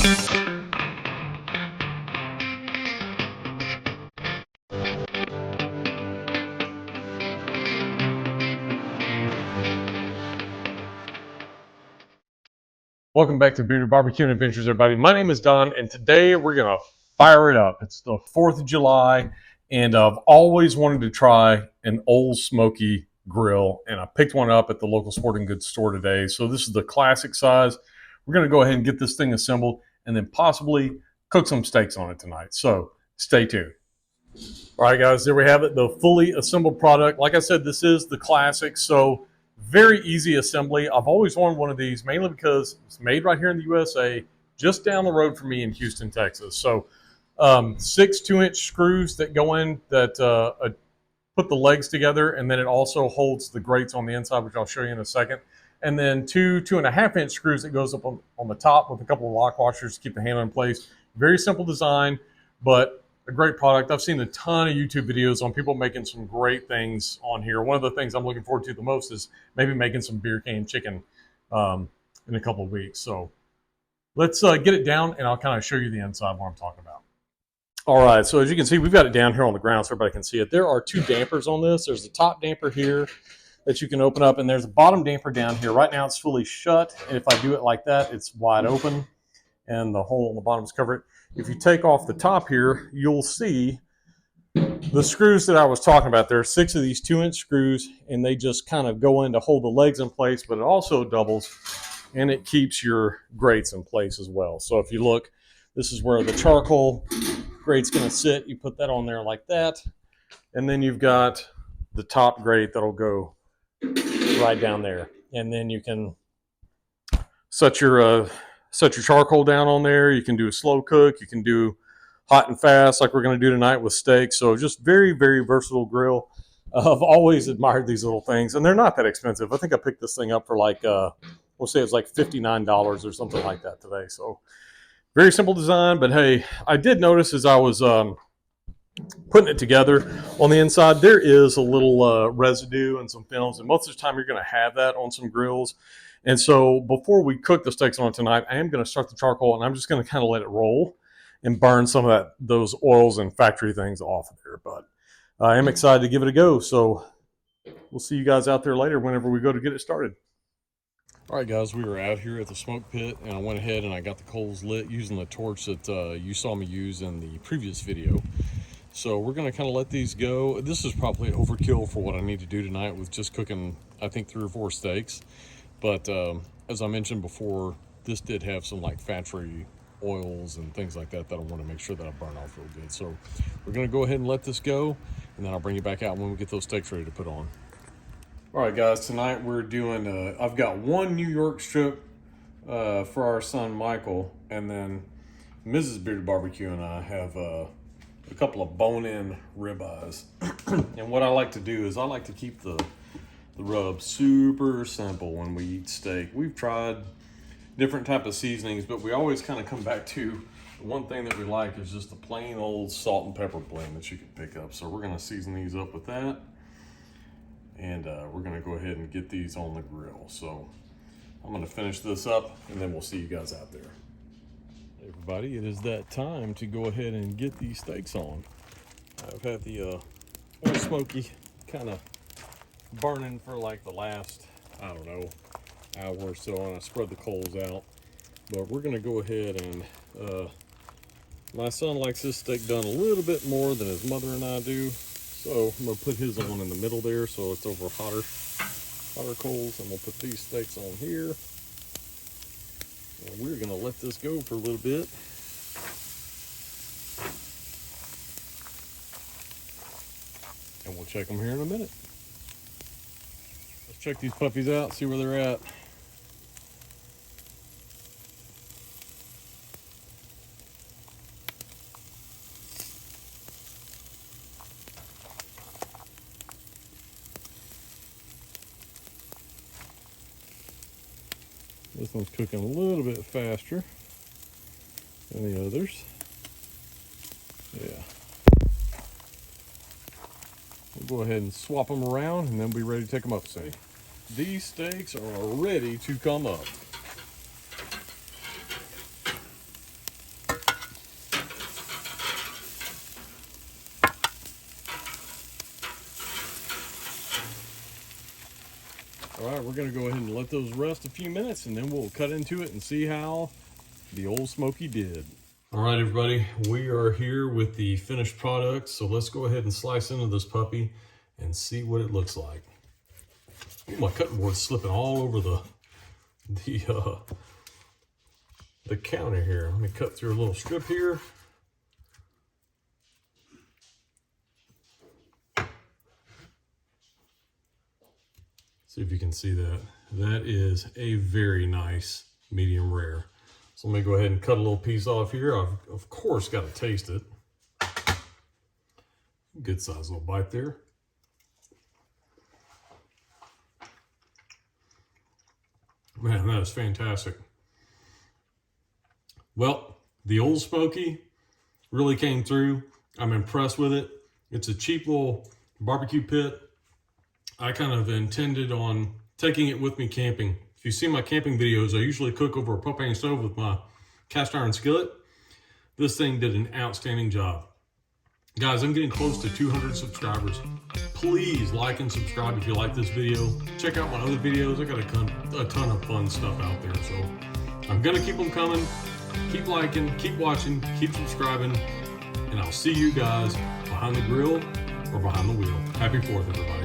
Welcome back to Bearded Barbecue and Adventures, everybody. My name is Don, and today we're going to fire it up. It's the 4th of July, and I've always wanted to try an Old Smokey Grill, and I picked one up at the local sporting goods store today. So this is the classic size. We're going to go ahead and get this thing assembled and then possibly cook some steaks on it tonight. So stay tuned. All right, guys, there we have it, the fully assembled product. Like I said, this is the classic, so very easy assembly. I've always wanted one of these, mainly because it's made right here in the USA, just down the road from me in Houston, Texas. So 6 2-inch screws that go in that put the legs together, and then it also holds the grates on the inside, which I'll show you in a second. And then 2 2.5-inch screws that goes up on the top with a couple of lock washers to keep the handle in place. Very simple design, but a great product. I've seen a ton of YouTube videos on people making some great things on here. One of the things I'm looking forward to the most is maybe making some beer can chicken in a couple of weeks. So let's get it down, and I'll kind of show you the inside what I'm talking about. All right, so as you can see, we've got it down here on the ground so everybody can see it. There are 2 dampers on this. There's the top damper here that you can open up, and there's a bottom damper down here. Right now it's fully shut, and if I do it like that, it's wide open, and the hole on the bottom is covered. If you take off the top here, you'll see the screws that I was talking about. There are 6 of these 2-inch screws, and they just kind of go in to hold the legs in place, but it also doubles, and it keeps your grates in place as well. So if you look, this is where the charcoal grate's going to sit. You put that on there like that, and then you've got the top grate that'll go right down there. And then you can set your charcoal down on there. You can do a slow cook. You can do hot and fast like we're going to do tonight with steak. So just very, very versatile grill. I've always admired these little things, and they're not that expensive. I think I picked this thing up for like, we'll say it's like $59 or something like that today. So very simple design, but hey, I did notice as I was putting it together on the inside, there is a little residue and some films, and most of the time you're going to have that on some grills. And so before we cook the steaks on tonight, I am going to start the charcoal, and I'm just going to kind of let it roll and burn some of those oils and factory things off of there. But I am excited to give it a go. So we'll see you guys out there later whenever we go to get it started. All right, guys, we were out here at the smoke pit, and I went ahead and I got the coals lit using the torch that you saw me use in the previous video. So we're going to kind of let these go. This is probably overkill for what I need to do tonight with just cooking, I think, 3 or 4 steaks. But as I mentioned before, this did have some like fat-free oils and things like that I want to make sure that I burn off real good. So we're going to go ahead and let this go, and then I'll bring you back out when we get those steaks ready to put on. All right, guys, tonight we're doing, I've got 1 New York strip for our son Michael, and then Mrs. Bearded Barbecue and I have a couple of bone-in ribeyes. And what I like to do is I like to keep the rub super simple when we eat steak. We've tried different type of seasonings, but we always kind of come back to the one thing that we like is just the plain old salt and pepper blend that you can pick up. So we're going to season these up with that, and we're going to go ahead and get these on the grill. So I'm going to finish this up, and then we'll see you guys out there. Hey everybody, it is that time to go ahead and get these steaks on. I've had the Old Smokey kind of burning for like the last, I don't know, hour or so, and I spread the coals out. But we're going to go ahead and my son likes this steak done a little bit more than his mother and I do, so I'm going to put his on in the middle there so it's over hotter coals, and we'll put these steaks on here, and we're going to let this go for a little bit. And we'll check them here in a minute. Let's check these puppies out, see where they're at. This one's cooking a little bit faster than the others. Yeah. We'll go ahead and swap them around, and then we'll be ready to take them up. See, these steaks are ready to come up. right, we're gonna go ahead and let those rest a few minutes, and then we'll cut into it and see how the Old Smokey did. All right, everybody, we are here with the finished product. So let's go ahead and slice into this puppy and see what it looks like. Ooh, my cutting board's slipping all over the counter here. Let me cut through a little strip here. See if you can see that. That is a very nice medium rare. So let me go ahead and cut a little piece off here. I've, of course, got to taste it. Good size little bite there. Man, that is fantastic. Well, the Old Smokey really came through. I'm impressed with it. It's a cheap little barbecue pit. I kind of intended on taking it with me camping. If you see my camping videos, I usually cook over a propane stove with my cast iron skillet. This thing did an outstanding job. Guys, I'm getting close to 200 subscribers. Please like and subscribe if you like this video. Check out my other videos. I got a ton of fun stuff out there. So I'm gonna keep them coming. Keep liking, keep watching, keep subscribing, and I'll see you guys behind the grill or behind the wheel. Happy 4th, everybody.